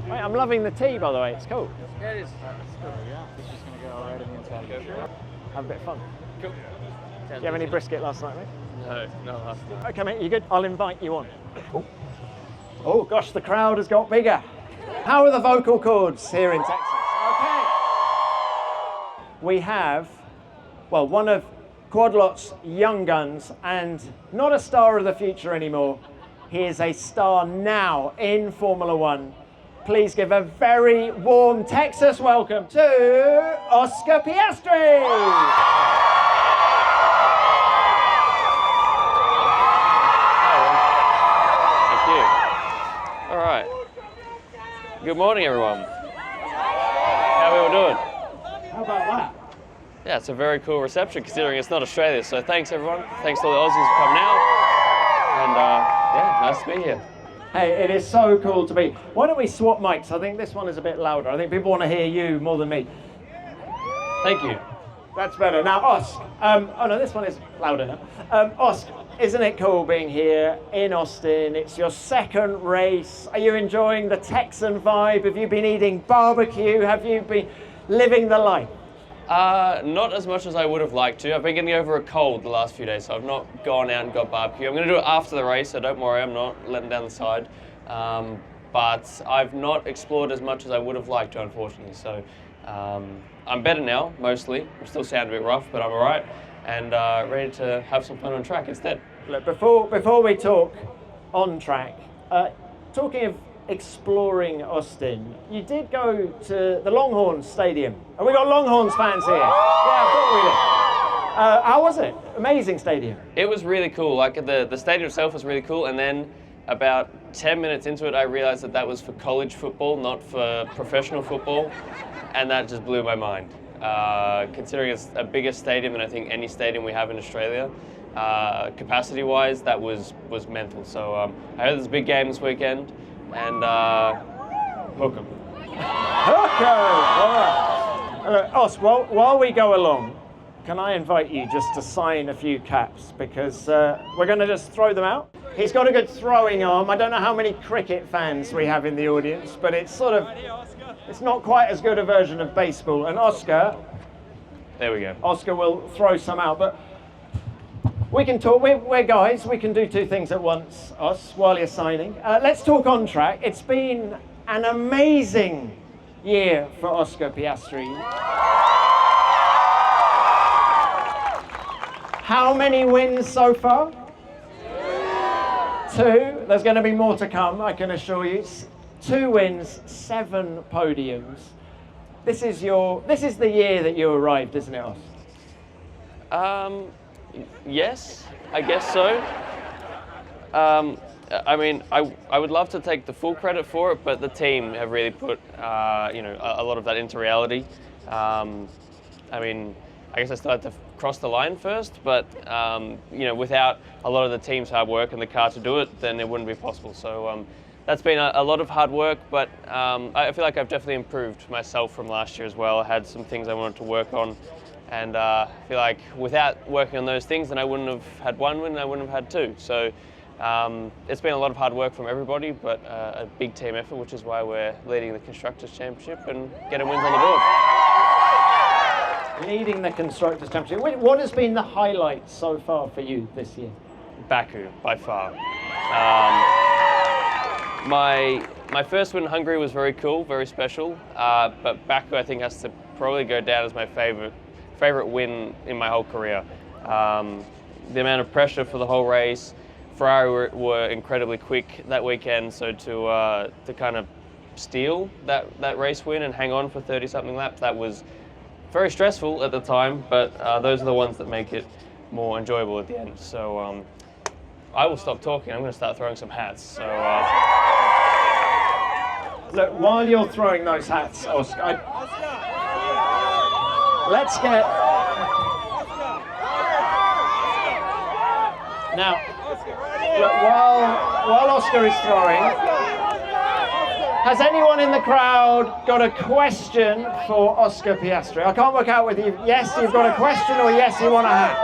Wait, I'm loving the tea, by the way. It's cool. Yeah, it is. Yeah, it's just going to go right in the inside of the shirt. Have a bit of fun. Cool. Did you have any brisket last night, mate? No, not last night. Okay, mate, you good? I'll invite you on. Oh, gosh, the crowd has got bigger. How are the vocal cords here in Texas? Okay. We have, well, one of Quadlock's young guns and not a star of the future anymore. He is a star now in Formula One. Please give a very warm Texas welcome to Oscar Piastri. All right. Good morning, everyone. How are we all doing? How about that? Yeah, it's a very cool reception considering it's not Australia. So thanks, everyone. Thanks to all the Aussies for coming out. And yeah, nice to be here. Hey, it is so cool to be. Why don't we swap mics? I think this one is a bit louder. I think people want to hear you more than me. Thank you. That's better. Now, Oscar. Oh no, this one is louder now. Oscar, isn't it cool being here in Austin? It's your second race. Are you enjoying the Texan vibe? Have you been eating barbecue? Have you been living the life? Not as much as I would have liked to. I've been getting over a cold the last few days, so I've not gone out and got barbecue. I'm going to do it after the race, so don't worry, I'm not letting down the side. But I've not explored as much as I would have liked to, unfortunately. So I'm better now, mostly. I'm still sounding a bit rough, but I'm all right. And ready to have some fun on track instead. Look, before we talk on track, talking of exploring Austin, you did go to the Longhorns Stadium. Have we got Longhorns fans here? Yeah, I thought we did. How was it? Amazing stadium. It was really cool. Like the stadium itself was really cool, and then about 10 minutes into it, I realized that was for college football, not for professional football, and that just blew my mind. Considering it's a bigger stadium than I think any stadium we have in Australia, capacity-wise, that was mental. So I heard there's a big game this weekend, and hook 'em. Hook 'em! All right. Os, while we go along, can I invite you just to sign a few caps, because we're going to just throw them out. He's got a good throwing arm. I don't know how many cricket fans we have in the audience, but it's sort of, it's not quite as good a version of baseball. And Oscar, there we go. Oscar will throw some out, but we can talk. We're guys. We can do two things at once, Os, while you're signing. Let's talk on track. It's been an amazing year for Oscar Piastri. How many wins so far? Two. There's going to be more to come, I can assure you. 2 wins, 7 podiums. This is the year that you arrived, isn't it, Os? Yes, I guess so. I mean, I would love to take the full credit for it, but the team have really put a lot of that into reality. I mean, I guess I still had to cross the line first, but without a lot of the team's hard work and the car to do it, then it wouldn't be possible. So that's been a lot of hard work, but I feel like I've definitely improved myself from last year as well. I had some things I wanted to work on, and I feel like without working on those things, then I wouldn't have had 1 win and I wouldn't have had 2. So it's been a lot of hard work from everybody, but a big team effort, which is why we're leading the Constructors' Championship and getting wins on the board. Leading the Constructors' Championship. What has been the highlight so far for you this year? Baku, by far. My first win in Hungary was very cool, very special, but Baku I think has to probably go down as my favorite win in my whole career. The amount of pressure for the whole race, Ferrari were incredibly quick that weekend, so to kind of steal that race win and hang on for 30-something laps, that was very stressful at the time, but those are the ones that make it more enjoyable at the end. So I will stop talking. I'm going to start throwing some hats. So look, while you're throwing those hats, Oscar, let's get now. Look, while Oscar is throwing, has anyone in the crowd got a question for Oscar Piastri? I can't work out whether yes, you've got a question, or yes, you want a hat.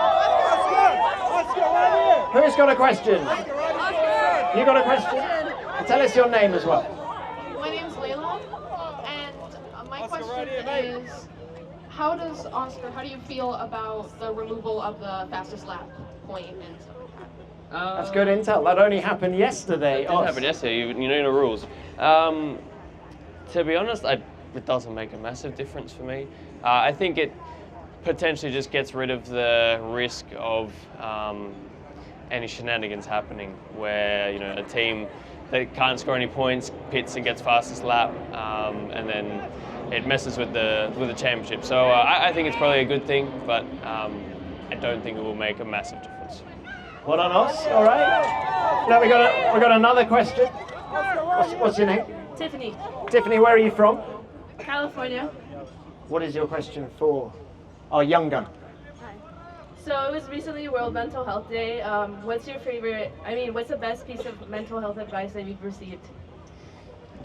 Who's got a question? You got a question? And tell us your name as well. My name's Layla. And my question is, how do you feel about the removal of the fastest lap point and stuff like that? That's good intel. That only happened yesterday. It happened yesterday. You know the rules. To be honest, it doesn't make a massive difference for me. I think it potentially just gets rid of the risk of any shenanigans happening, where a team that can't score any points pits and gets fastest lap, and then it messes with the championship. So I think it's probably a good thing, but I don't think it will make a massive difference. Well done, Os. All right. Now we got another question. What's your name? Tiffany, Tiffany, where are you from? California. What is your question for our young gun? So it was recently World Mental Health Day. What's the best piece of mental health advice that you've received?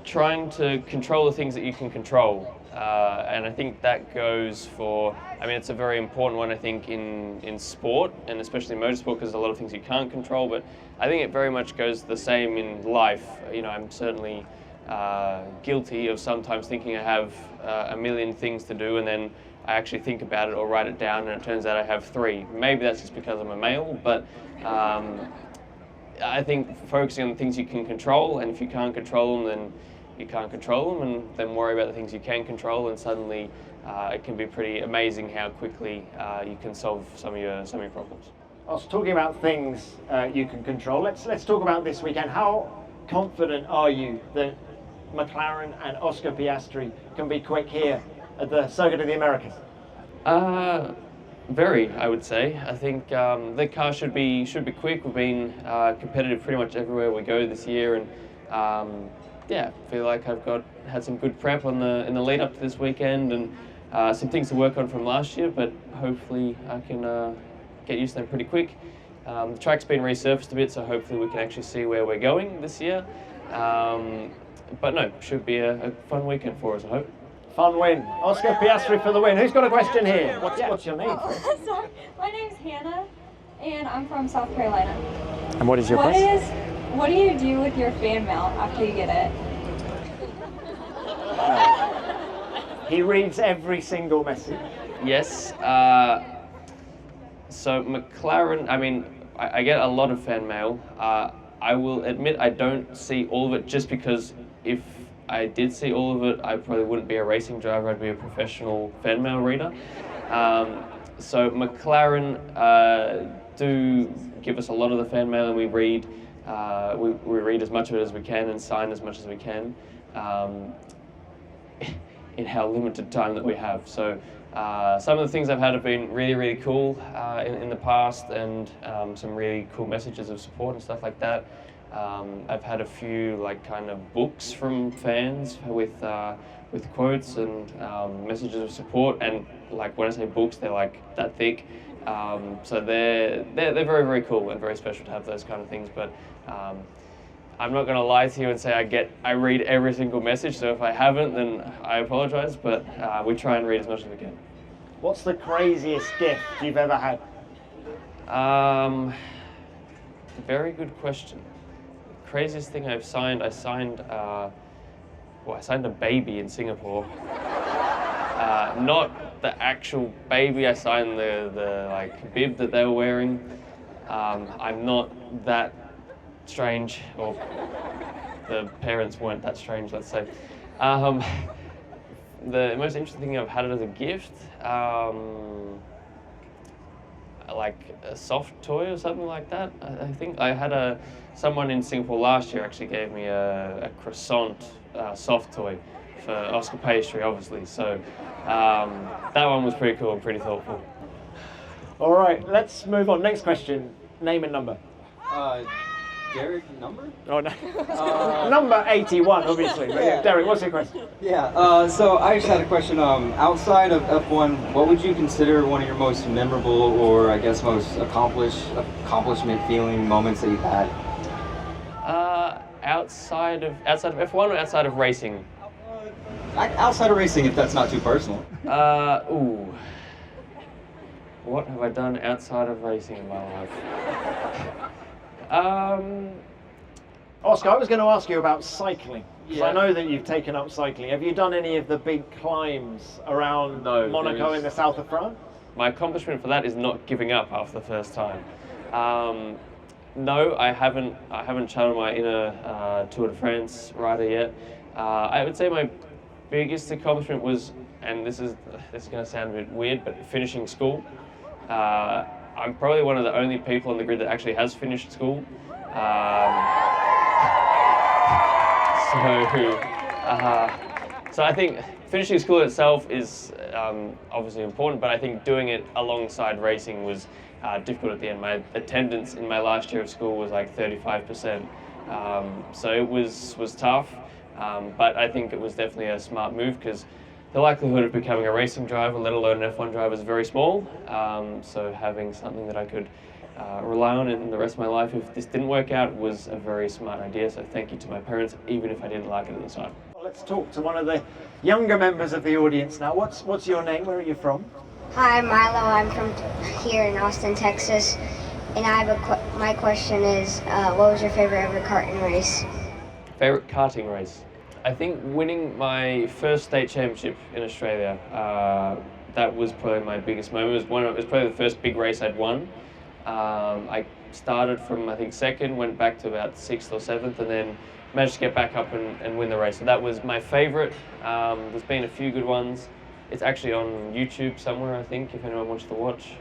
Trying to control the things that you can control. And I think that goes for, it's a very important one, I think, in sport, and especially in motorsport, because there's a lot of things you can't control, but I think it very much goes the same in life. I'm certainly guilty of sometimes thinking I have a million things to do, and then I actually think about it or write it down, and it turns out I have 3. Maybe that's just because I'm a male, but I think focusing on the things you can control, and if you can't control them, then you can't control them, and then worry about the things you can control, and suddenly it can be pretty amazing how quickly you can solve some of your problems. I was talking about things you can control. Let's talk about this weekend. How confident are you that McLaren and Oscar Piastri can be quick here at the Circuit of the Americas? Very, I would say. I think the car should be quick. We've been competitive pretty much everywhere we go this year, and I feel like I've had some good prep in the lead up to this weekend, and some things to work on from last year. But hopefully I can get used to them pretty quick. The track's been resurfaced a bit, so hopefully we can actually see where we're going this year. But no, should be a fun weekend for us, I hope. Fun win. Oscar Piastri for the win. Who's got a question here? What's your name? Sorry, my name's Hannah, and I'm from South Carolina. And what is your question? What do you do with your fan mail after you get it? He reads every single message. Yes. So McLaren, I get a lot of fan mail. I will admit I don't see all of it, just because if I did see all of it, I probably wouldn't be a racing driver, I'd be a professional fan mail reader. So McLaren do give us a lot of the fan mail, and we read as much of it as we can and sign as much as we can in how limited time that we have. So some of the things I've had have been really, really cool in the past, and some really cool messages of support and stuff like that. I've had a few kind of books from fans with quotes and messages of support, and when I say books, they're that thick. So they're very, very cool and very special to have those kind of things. But I'm not going to lie to you and say I read every single message. So if I haven't, then I apologize. But we try and read as much as we can. What's the craziest gift you've ever had? Very good question. Craziest thing I signed a baby in Singapore. Not the actual baby. I signed the bib that they were wearing. I'm not that strange, or the parents weren't that strange, let's say. The most interesting thing I've had it as a gift, like a soft toy or something like that. I think I had someone in Singapore last year actually gave me a croissant soft toy for Oscar Piastri, obviously. So that one was pretty cool and pretty thoughtful. All right, let's move on. Next question. Name and number. Derek, number? Oh, no. Number 81, obviously. But yeah, Derek, what's your question? Yeah, so I just had a question. Outside of F1, what would you consider one of your most memorable, or I guess most accomplishment feeling moments that you've had? Outside of F1 or outside of racing? Outside of racing, if that's not too personal. What have I done outside of racing in my life? Oscar, I was going to ask you about cycling. 'Cause I know that you've taken up cycling. Have you done any of the big climbs around No, Monaco in the south of France? My accomplishment for that is not giving up after the first time. No, I haven't channeled my inner Tour de France rider yet. I would say my biggest accomplishment was, and this is going to sound a bit weird, but finishing school. I'm probably one of the only people on the grid that actually has finished school. So I think finishing school itself is obviously important, but I think doing it alongside racing was difficult at the end. My attendance in my last year of school was like 35%, so it was tough, but I think it was definitely a smart move because the likelihood of becoming a racing driver, let alone an F1 driver, is very small, so having something that I could rely on in the rest of my life if this didn't work out was a very smart idea, so thank you to my parents, even if I didn't like it at the time. Well, let's talk to one of the younger members of the audience now. What's your name? Where are you from? Hi, I'm Milo. I'm from here in Austin, Texas. And I have my question is, what was your favorite ever karting race? Favorite karting race? I think winning my first state championship in Australia, that was probably my biggest moment. It was probably the first big race I'd won. I started from, I think, second, went back to about 6th or 7th, and then managed to get back up and win the race. So that was my favorite. There's been a few good ones. It's actually on YouTube somewhere, I think, if anyone wants to watch.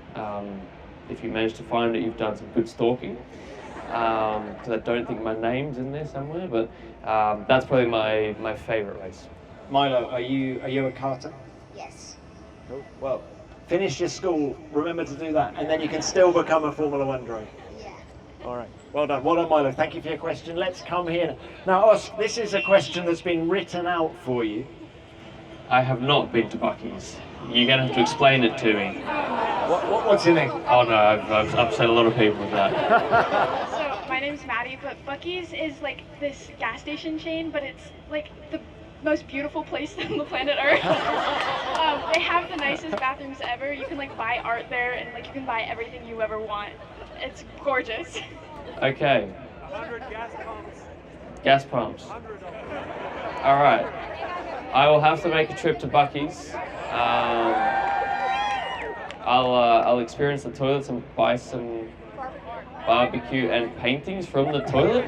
If you manage to find it, you've done some good stalking. Because I don't think my name's in there somewhere, but that's probably my favorite race. Milo, are you a karter? Yes. Cool. Well, finish your school, remember to do that, and then you can still become a Formula One driver. Yeah. All right, well done, Milo. Thank you for your question. Let's come here. Now, Os, this is a question that's been written out for you. I have not been to Bucky's. You're going to have to explain it to me. What's your name? Oh no, I've upset a lot of people with that. So, my name's Maddie, but Bucky's is like this gas station chain, but it's like the most beautiful place on the planet Earth. They have the nicest bathrooms ever. You can like buy art there, and like you can buy everything you ever want. It's gorgeous. Okay. 100 gas pumps. Gas pumps. All right. I will have to make a trip to Bucky's. I'll experience the toilets and buy some barbecue and paintings from the toilet.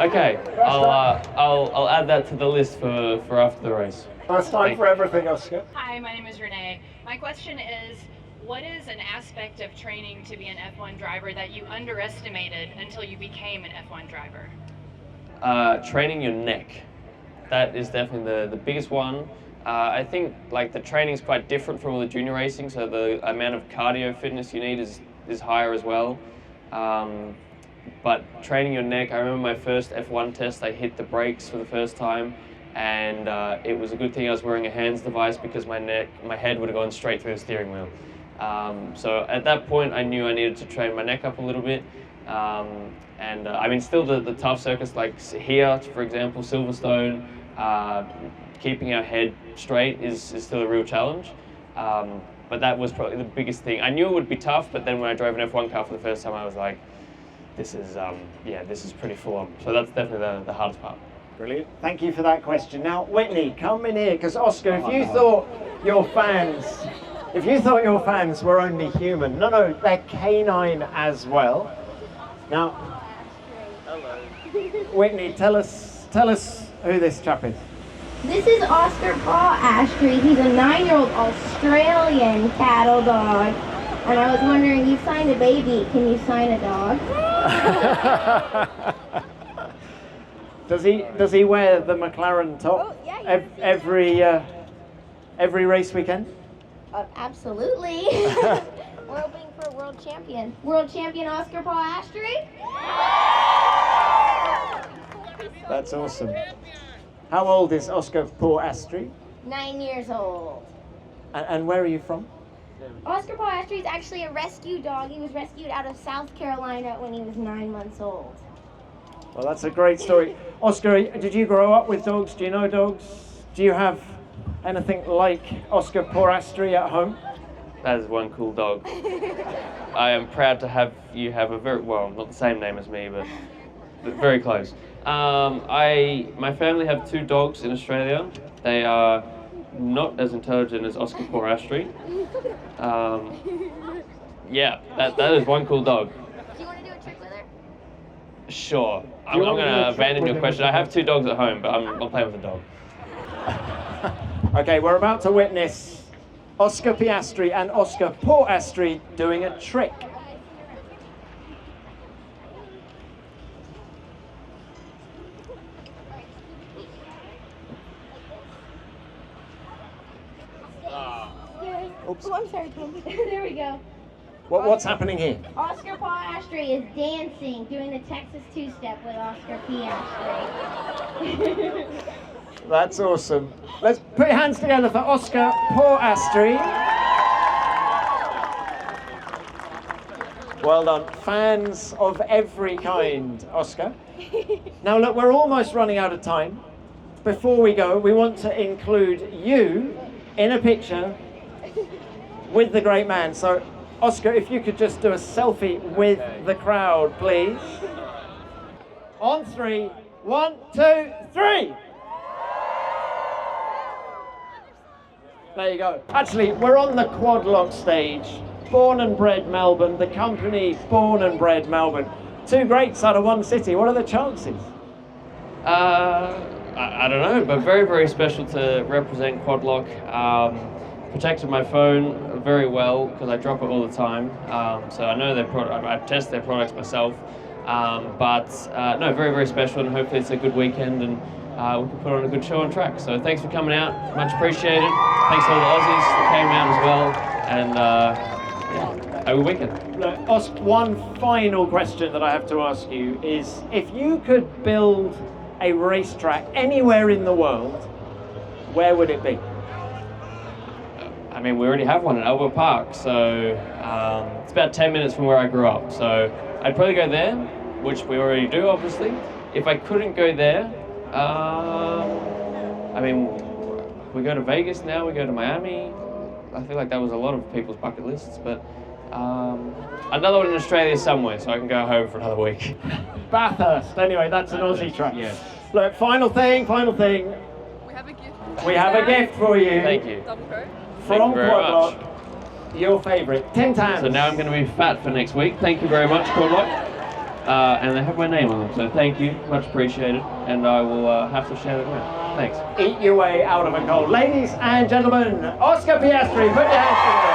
Okay, I'll add that to the list for after the race. First time for everything, Oscar. Hi, my name is Renee. My question is, what is an aspect of training to be an F1 driver that you underestimated until you became an F1 driver? Training your neck. That is definitely the biggest one. I think like the training is quite different from all the junior racing, so the amount of cardio fitness you need is higher as well. But training your neck, I remember my first F1 test, I hit the brakes for the first time, and it was a good thing I was wearing a hands device because my head would have gone straight through the steering wheel. So at that point I knew I needed to train my neck up a little bit. I mean, still the tough circuits like here, for example, Silverstone, keeping our head straight is still a real challenge. But that was probably the biggest thing. I knew it would be tough, but then when I drove an F1 car for the first time, I was like, this is pretty full on. So that's definitely the hardest part. Brilliant. Thank you for that question. Now, Whitney, come in here, because Oscar, if you thought your fans were only human, no, they're canine as well. Now, hello. Whitney, tell us who this chap is. This is Oscar Piastri. He's a 9-year-old Australian cattle dog. And I was wondering, you signed a baby, can you sign a dog? Does he wear the McLaren top every race weekend? Absolutely. We're hoping for world champion. World champion Oscar Piastri? That's awesome. How old is Oscar Piastri? 9 years old. And where are you from? Oscar Piastri is actually a rescue dog. He was rescued out of South Carolina when he was 9 months old. Well, that's a great story. Oscar, did you grow up with dogs? Do you know dogs? Do you have anything like Oscar Piastri at home? That is one cool dog. I am proud to have you have a very, well, not the same name as me, but very close. My family have 2 dogs in Australia. They are not as intelligent as Oscar Piastri. Yeah, that is one cool dog. Do you want to do a trick with her? Sure. I'm going to abandon your question. I have 2 dogs at home, but I'm playing with a dog. Okay, we're about to witness Oscar Piastri and Oscar Piastri doing a trick. Oops. Oh, I'm sorry, Tom. There we go. What's happening here? Oscar Piastri is dancing, doing the Texas two-step with Oscar Piastri. That's awesome. Let's put your hands together for Oscar Piastri. Well done. Fans of every kind, Oscar. Now look, we're almost running out of time. Before we go, we want to include you in a picture with the great man. So, Oscar, if you could just do a selfie with the crowd, please. On 3, 1, 2, 3. There you go. Actually, we're on the quadlock stage. Born and bred Melbourne, the company Born and Bred Melbourne. 2 greats out of 1 city. What are the chances? I don't know, but very, very special to represent Quadlock. Protected my phone very well because I drop it all the time. So I know their product. I test their products myself. No, very, very special, and hopefully it's a good weekend and we can put on a good show on track. So thanks for coming out, much appreciated. Thanks to all the Aussies that came out as well, and have a good weekend. Look, Oscar, one final question that I have to ask you is, if you could build a racetrack anywhere in the world, where would it be? I mean, we already have one at Albert Park, so it's about 10 minutes from where I grew up. So I'd probably go there, which we already do, obviously. If I couldn't go there, I mean, we go to Vegas now, we go to Miami. I feel like that was a lot of people's bucket lists, but another one in Australia somewhere, so I can go home for another week. Bathurst. Anyway, that's an Aussie track. Yes. Look, final thing. We have a gift. We have a gift for you. Thank you. From Quadlock, your favourite, Tim Tams. So now I'm going to be fat for next week. Thank you very much, Quadlock. And they have my name on them, so thank you, much appreciated. And I will have to share it around. Thanks. Eat your way out of a goal. Ladies and gentlemen, Oscar Piastri, put your hands together.